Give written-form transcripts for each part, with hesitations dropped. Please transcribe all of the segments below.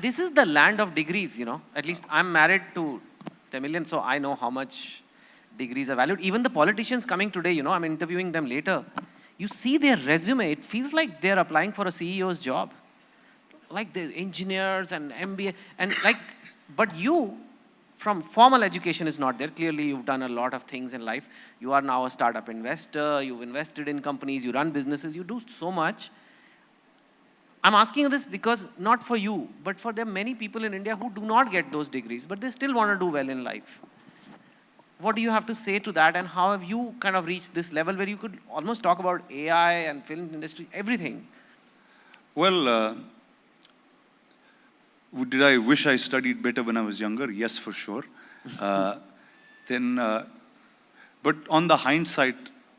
This is the land of degrees, you know. At least I'm married to Tamilian, so I know how much degrees are valued. Even the politicians coming today, you know, I'm interviewing them later. You see their resume, it feels like they're applying for a CEO's job. Like the engineers and MBA, and like, but you, from formal education is not there. Clearly, you've done a lot of things in life. You are now a startup investor, you've invested in companies, you run businesses, you do so much. I'm asking you this because not for you, but for the many people in India who do not get those degrees, but they still want to do well in life. What do you have to say to that, and how have you kind of reached this level where you could almost talk about AI and film industry, everything? Well, did I wish I studied better when I was younger? Yes, for sure. But on the hindsight,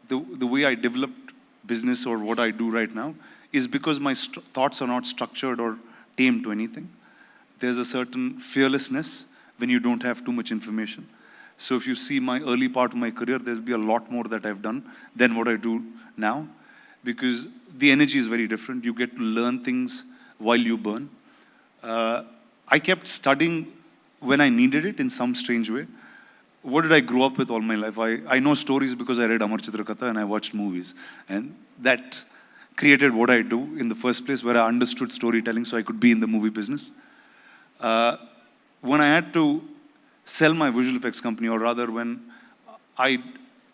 the way I developed business or what I do right now is because my thoughts are not structured or tamed to anything. There's a certain fearlessness when you don't have too much information. So if you see my early part of my career, there'll be a lot more that I've done than what I do now, because the energy is very different. You get to learn things while you burn. I kept studying when I needed it in some strange way. What did I grow up with all my life? I know stories because I read Amar Chitrakatha and I watched movies. And that created what I do in the first place, where I understood storytelling so I could be in the movie business. When I had to sell my visual effects company, or rather when I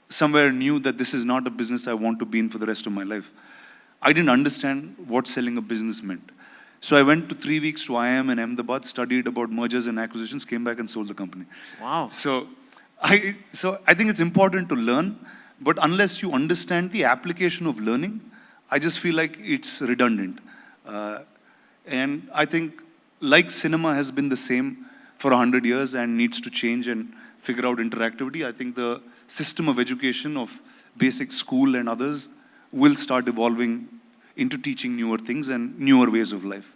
somewhere knew that this is not a business I want to be in for the rest of my life, I didn't understand what selling a business meant. So I went to 3 weeks to IIM in Ahmedabad, studied about mergers and acquisitions, came back and sold the company. Wow. So I think it's important to learn, but unless you understand the application of learning, I just feel like it's redundant. And I think like cinema has been the same for 100 years and needs to change and figure out interactivity, I think the system of education of basic school and others will start evolving into teaching newer things and newer ways of life.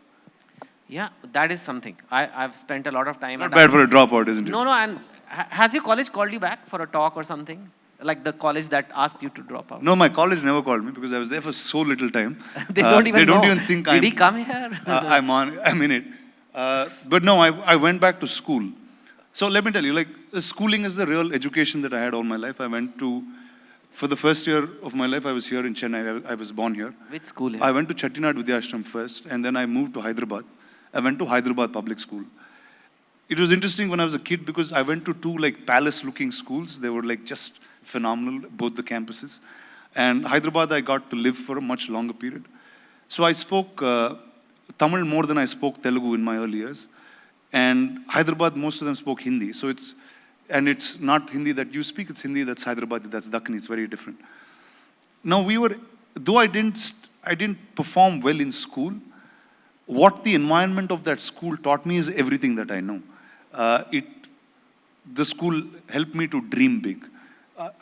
Yeah, that is something. I've spent a lot of time. Not bad for a dropout, isn't it? No, and has your college called you back for a talk or something? Like the college that asked you to drop out? No, my college never called me because I was there for so little time. They don't even know. They don't even think Did he come here? I'm in it. But no, I went back to school. So let me tell you, like, schooling is the real education that I had all my life. I went to, for the first year of my life, I was here in Chennai. I was born here. Which school here? I went to Chettinad Vidyashram first, and then I moved to Hyderabad. I went to Hyderabad Public School. It was interesting when I was a kid because I went to two like palace-looking schools. They were like just phenomenal, both the campuses. And Hyderabad, I got to live for a much longer period. So I spoke Tamil more than I spoke Telugu in my early years. And Hyderabad, most of them spoke Hindi. So it's not Hindi that you speak, it's Hindi that's Hyderabadi, that's Dakkani, it's very different. Now though I didn't perform well in school, what the environment of that school taught me is everything that I know. The school helped me to dream big.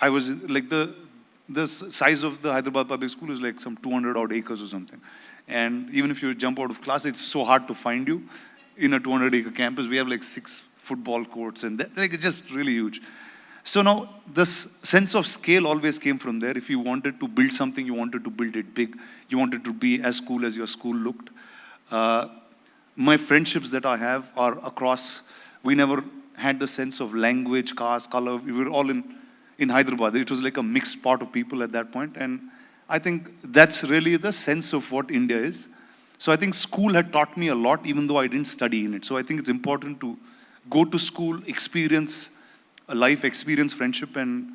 I was like the size of the Hyderabad public school is like some 200 odd acres or something. And even if you jump out of class, it's so hard to find you in a 200-acre campus. We have like 6 football courts and that, like, it's just really huge. So now this sense of scale always came from there. If you wanted to build something, you wanted to build it big. You wanted to be as cool as your school looked. My friendships that I have are across. We never had the sense of language, caste, color. We were all in Hyderabad. It was like a mixed pot of people at that point. And I think that's really the sense of what India is. So I think school had taught me a lot, even though I didn't study in it. So I think it's important to go to school, experience a life, experience friendship, and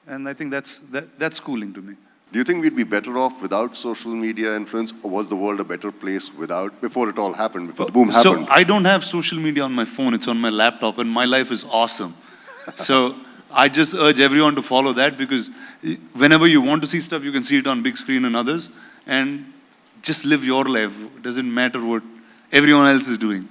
I think that's schooling to me. Do you think we'd be better off without social media influence, or was the world a better place before it all happened, before the boom happened? So I don't have social media on my phone, it's on my laptop, and my life is awesome. So I just urge everyone to follow that, because whenever you want to see stuff, you can see it on big screen and others, and just live your life. It doesn't matter what everyone else is doing.